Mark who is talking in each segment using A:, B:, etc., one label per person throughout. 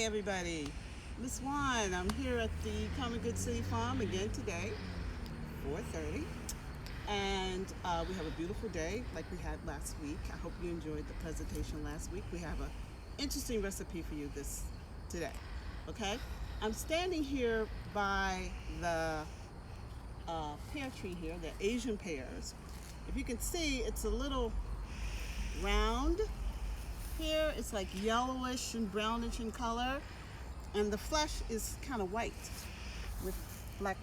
A: everybody. Miss Juan. I'm here at the Common Good City Farm again today, 4:30, and we have a beautiful day like we had last week. I hope you enjoyed the presentation last week. We have an interesting recipe for you this today. Okay, I'm standing here by the pear tree here, the Asian pears. If you can see, it's a little round. Here it's like yellowish and brownish in color, and the flesh is kind of white with black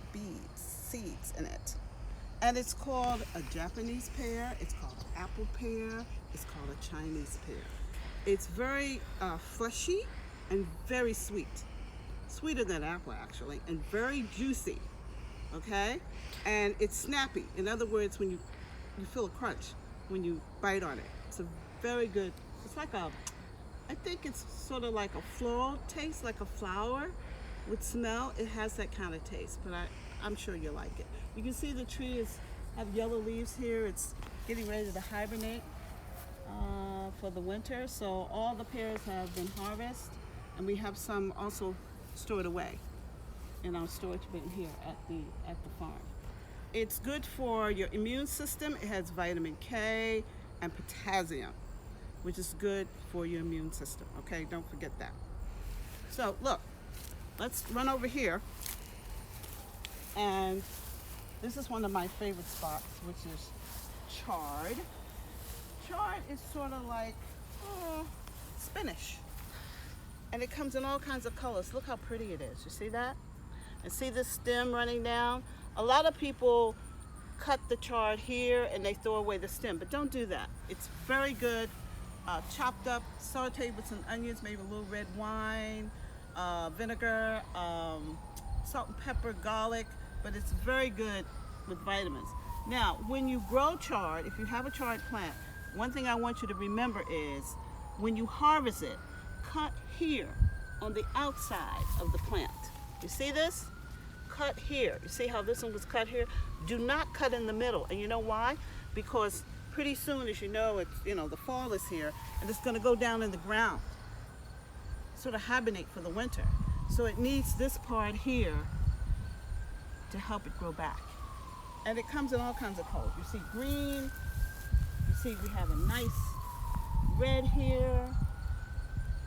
A: seeds in it. And it's called a Japanese pear, it's called an apple pear, it's called a Chinese pear. It's very fleshy and very sweet. Sweeter than apple actually, and very juicy, okay? And it's snappy. In other words, when you feel a crunch when you bite on it. It's a very good, it's like I think it's sort of like a floral taste, like a flower with smell. It has that kind of taste, but I'm sure you'll like it. You can see the tree have yellow leaves here. It's getting ready to hibernate for the winter. So all the pears have been harvested, and we have some also stored away in our storage bin here at the farm. It's good for your immune system. It has vitamin K and potassium, which is good for your immune system. Okay, don't forget that. So look, let's run over here. And this is one of my favorite spots, which is chard. Chard is sort of like spinach. And it comes in all kinds of colors. Look how pretty it is. You see that? And see this stem running down? A lot of people cut the chard here and they throw away the stem, but don't do that. It's very good. Chopped up, sauteed with some onions, maybe a little red wine, vinegar, salt and pepper, garlic, but it's very good with vitamins. Now, when you grow chard, if you have a chard plant, one thing I want you to remember is when you harvest it, cut here on the outside of the plant. You see this? Cut here. You see how this one was cut here? Do not cut in the middle. And you know why? Because pretty soon, as you know, the fall is here, and it's going to go down in the ground, sort of hibernate for the winter. So it needs this part here to help it grow back. And it comes in all kinds of colors. You see green. You see we have a nice red here,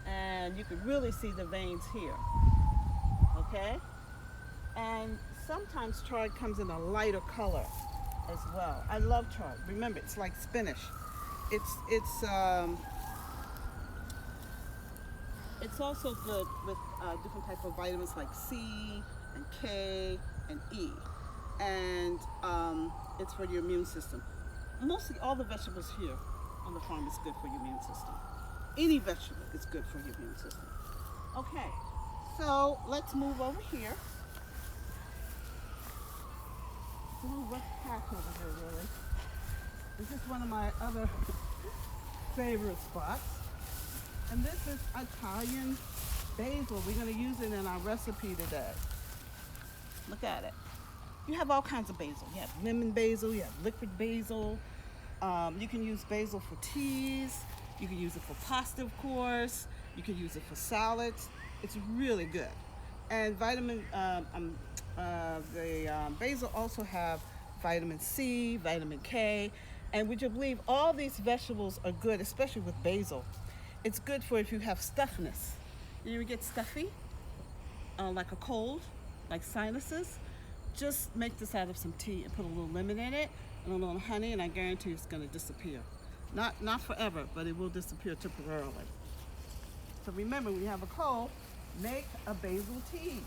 A: and you can really see the veins here. Okay? And sometimes chard comes in a lighter color as well. I love chard. Remember, it's like spinach. It's also good with different types of vitamins like C and K and E, and it's for your immune system. Mostly all the vegetables here on the farm is good for your immune system. Any vegetable is good for your immune system. Okay, so let's move over here. It's a little rough patch over here, really. This is one of my other favorite spots. And this is Italian basil. We're going to use it in our recipe today. Look at it. You have all kinds of basil. You have lemon basil, you have liquid basil. You can use basil for teas. You can use it for pasta, of course. You can use it for salads. It's really good. And basil also have vitamin C, vitamin K, and would you believe all these vegetables are good, especially with basil. It's good for if you have stuffiness. You ever get stuffy, like a cold, like sinuses? Just make this out of some tea and put a little lemon in it and a little honey, and I guarantee it's going to disappear. Not forever, but it will disappear temporarily. So remember, when you have a cold, make a basil tea.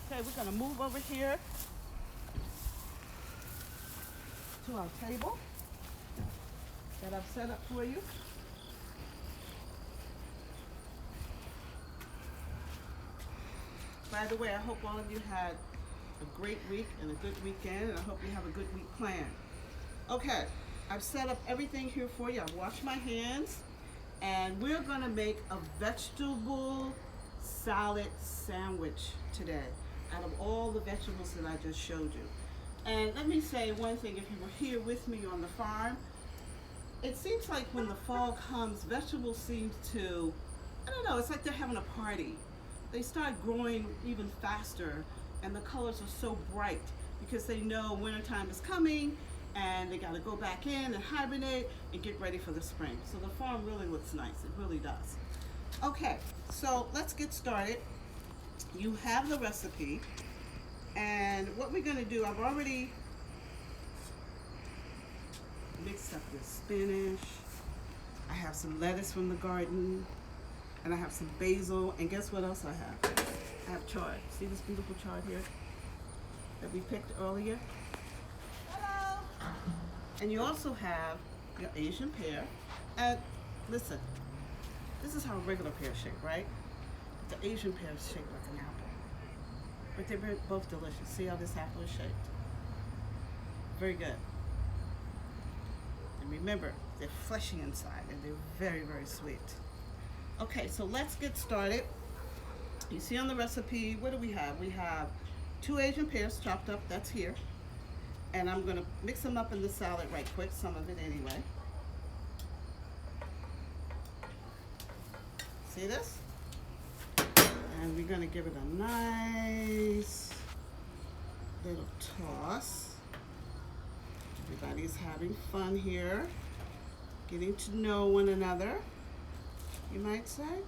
A: Okay, we're going to move over here to our table that I've set up for you. By the way, I hope all of you had a great week and a good weekend, and I hope you have a good week planned. Okay, I've set up everything here for you. I've washed my hands, and we're going to make a vegetable salad sandwich today out of all the vegetables that I just showed you. And let me say one thing, if you were here with me on the farm, it seems like when the fall comes, vegetables seem to I don't know, it's like they're having a party. They start growing even faster, and the colors are so bright because they know wintertime is coming and they got to go back in and hibernate and get ready for the spring. So the farm really looks nice. It really does. Okay, so let's get started. You have the recipe, and what we're going to do, I've already mixed up the spinach. I have some lettuce from the garden, and I have some basil, and guess what else I have? I have chard. See this beautiful chard here that we picked earlier? Hello! And you also have your Asian pear. And listen, this is how a regular pear is shaped, right? But the Asian pear is shaped like an apple. But they're both delicious. See how this apple is shaped? Very good. And remember, they're fleshy inside and they're very, very sweet. Okay, so let's get started. You see on the recipe, what do we have? We have 2 Asian pears chopped up, that's here. And I'm gonna mix them up in the salad right quick, some of it anyway. See this? And we're gonna give it a nice little toss. Everybody's having fun here, getting to know one another, you might say.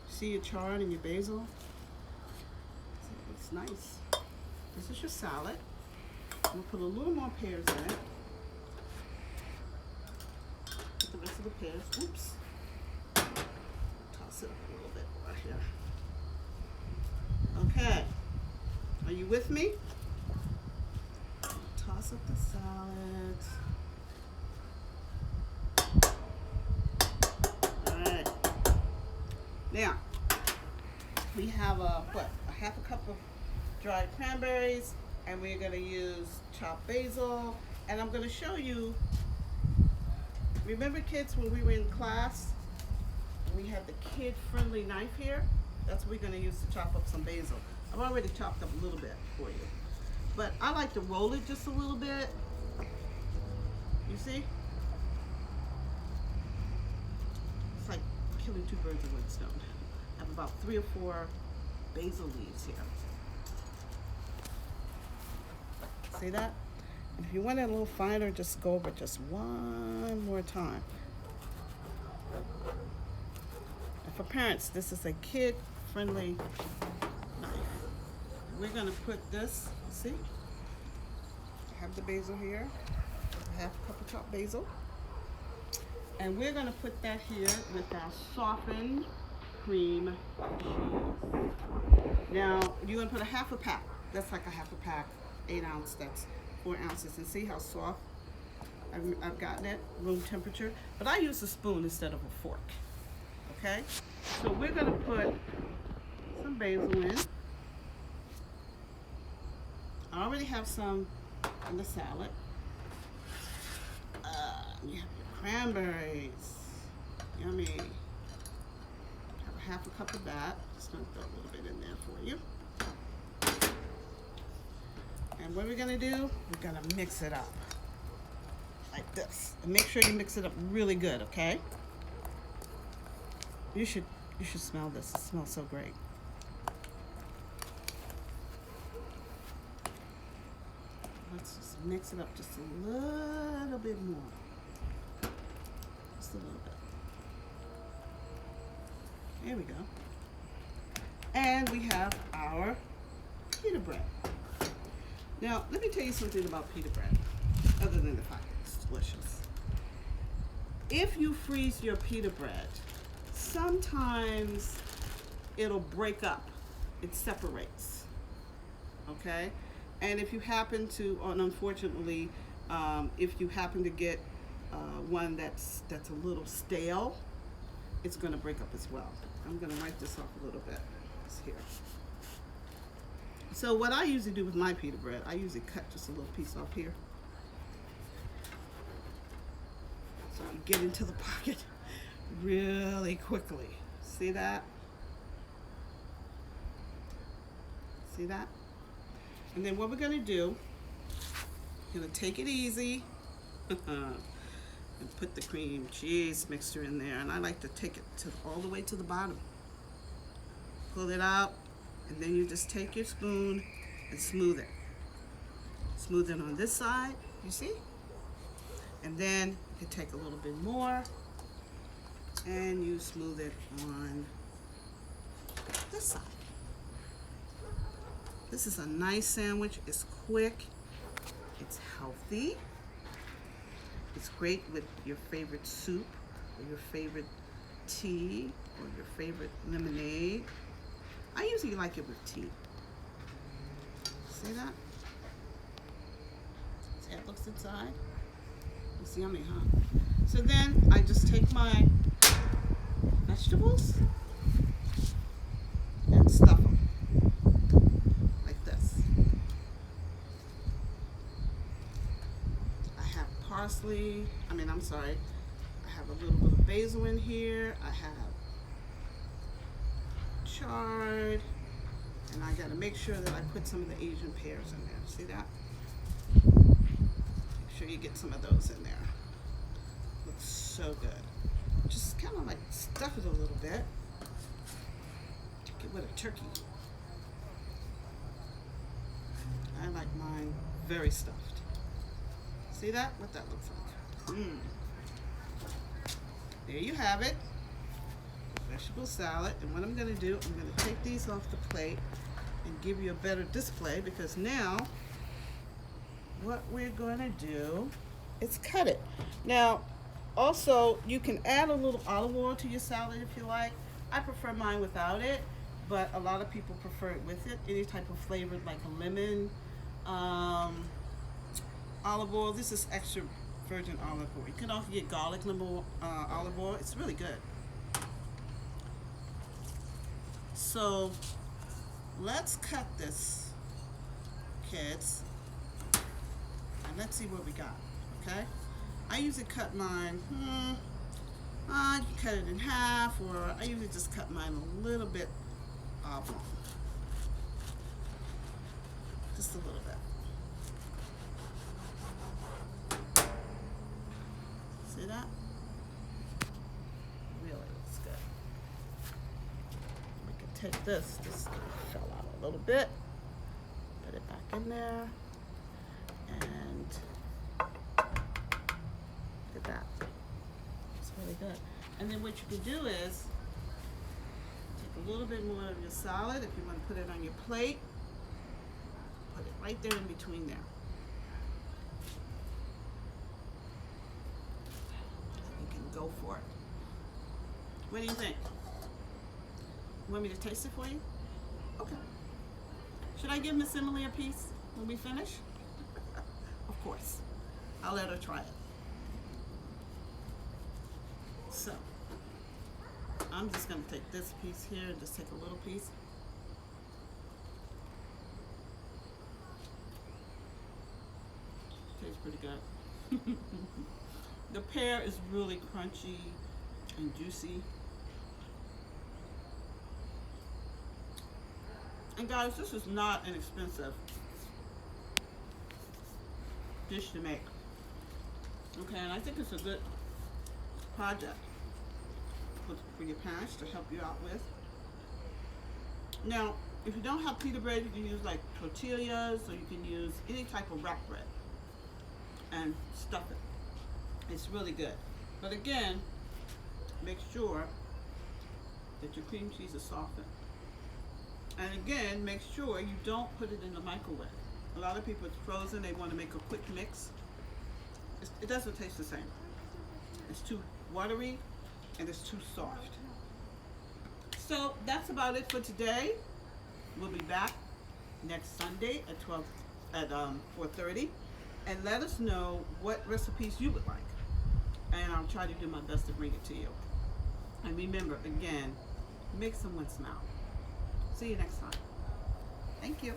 A: See your chard and your basil? It's nice. This is your salad. I'm gonna put a little more pears in it. Put the rest of the pears. Oops. Toss it up a little bit right here. Okay. Are you with me? Toss up the salad. All right. Now, we have a half a cup of dried cranberries, and we're going to use chopped basil, and I'm going to show you. Remember, kids, when we were in class, we had the kid-friendly knife here? That's what we're going to use to chop up some basil. I've already chopped up a little bit for you, but I like to roll it just a little bit. You see? It's like killing 2 birds with one stone. I have about 3 or 4 basil leaves here. See that? And if you want it a little finer, just go over just one more time. And for parents, this is a kid-friendly knife. We're gonna put this, see? I have the basil here, half a cup of chopped basil. And we're gonna put that here with our softened cream cheese. Now, you're gonna put a half a pack. That's like a half a pack, 8 ounce, that's 4 ounces. And see how soft I've gotten it, room temperature. But I use a spoon instead of a fork, okay? So we're gonna put some basil in. I already have some in the salad. You have your cranberries, yummy. Have a half a cup of that. Just gonna throw a little bit in there for you. And what we're gonna do, we're gonna mix it up like this. And make sure you mix it up really good, okay? You should smell this. It smells so great. Let's just mix it up just a little bit more. Just a little bit. There we go. And we have our pita bread. Now, let me tell you something about pita bread, other than the fact it's delicious. If you freeze your pita bread, sometimes it'll break up. It separates, okay? And if you happen to, and unfortunately, if you happen to get one that's a little stale, it's gonna break up as well. I'm gonna wipe this off a little bit. It's here. So what I usually do with my pita bread, I usually cut just a little piece off here. So you get into the pocket really quickly. See that? See that? And then what we're gonna do, we're gonna take it easy. and put the cream cheese mixture in there. And I like to take it all the way to the bottom. Pull it out, and then you just take your spoon and smooth it. Smooth it on this side, you see? And then you take a little bit more and you smooth it on this side. This is a nice sandwich. It's quick, it's healthy, it's great with your favorite soup or your favorite tea or your favorite lemonade. I usually like it with tea. See that? See how it looks inside? It's yummy, huh? So then I just take my vegetables and stuff them like this. I have parsley, I have a little bit of basil in here. I have chard, and I gotta make sure that I put some of the Asian pears in there. See that? Make sure you get some of those in there. Looks so good. Just kind of like stuff it a little bit. Get with a turkey. I like mine very stuffed. See that? What that looks like. There you have it. Vegetable salad. And what I'm going to do, I'm going to take these off the plate and give you a better display, because now what we're going to do is cut it. Now also you can add a little olive oil to your salad if you like. I prefer mine without it, but a lot of people prefer it with it. Any type of flavored, like a lemon, olive oil. This is extra virgin olive oil. You can also get garlic olive oil. It's really good. So let's cut this, kids, and let's see what we got. Okay, I usually cut mine, you can cut it in half, or I usually just cut mine a little bit oblong, just a little bit. See that? Really looks good. We can take this fell out a little bit, put it back in there, and look at that. It's really good. And then what you can do is take a little bit more of your salad. If you want to put it on your plate, put it right there in between there. You can go for it. What do you think? You want me to taste it for you? Okay. Should I give Miss Emily a piece when we finish? Of course. I'll let her try it. So, I'm just going to take this piece here and just take a little piece. Tastes pretty good. The pear is really crunchy and juicy. And guys, this is not an expensive dish to make. Okay, and I think it's a good project for your parents to help you out with. Now, if you don't have pita bread, you can use like tortillas, or you can use any type of wrap bread and stuff it. It's really good. But again, make sure that your cream cheese is softened. And again, make sure you don't put it in the microwave. A lot of people, it's frozen, they want to make a quick mix. It doesn't taste the same. It's too watery and it's too soft. So that's about it for today. We'll be back next Sunday at 4:30, and let us know what recipes you would like, and I'll try to do my best to bring it to you. And remember, again, make someone smile. See you next time. Thank you.